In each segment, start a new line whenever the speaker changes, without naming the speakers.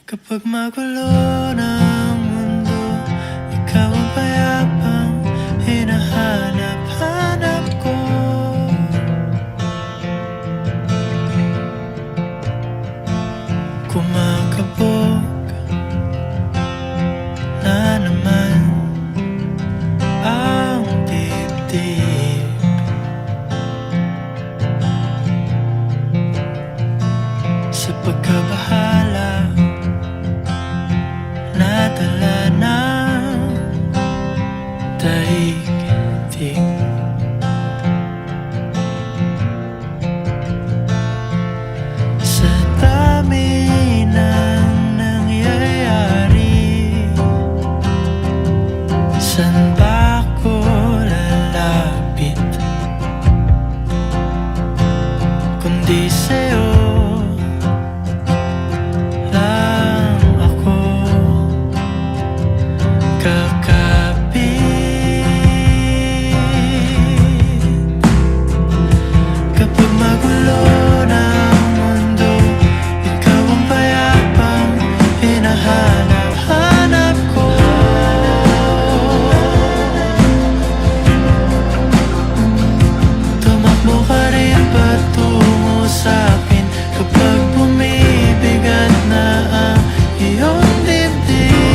Kapag magulo ng mundo, ikaw ang payapang hinahanap-hanap ko. Kumakabog na naman ang dibdib. Sa pagkabahala, nadala ng daigdig. Sa dami ng nangyayari, saan ba ako lalapit kundi sa'yo lang ako kakapit. Kapag magulo ng mundo, ikaw ang payapang hinahanap-hanap ko. Tumakbo ka rin patungo sa'kin kapag bumibigat na ang iyong dibdib.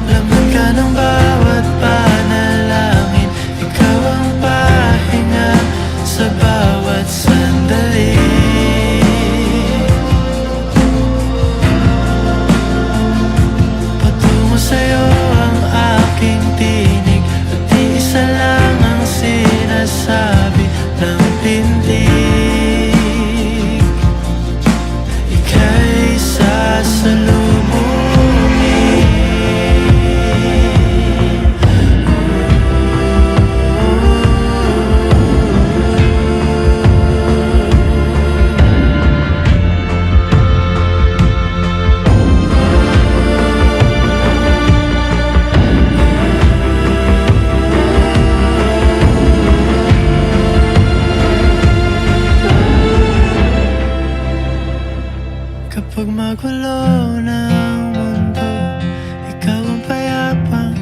Laman ka ng bawat panalangin, ikaw ang pahinga sa bawat sandali. Patungo sa'yo ang aking tinig, at isa lang ang sinasabi ng pintig. Ika'y sasalubungin. Kapag magulo ng mundo, ikaw ang payapang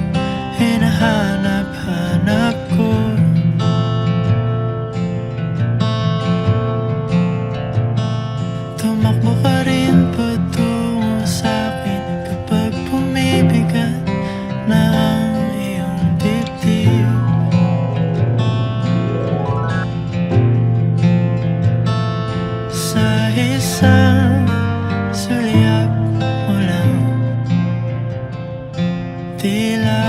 hinahanap-hanap ko. Tumakbo ka rin patungo sa'kin kapag bumibigat na ang iyong dibdib. Sa isang sulyap mo lang, tila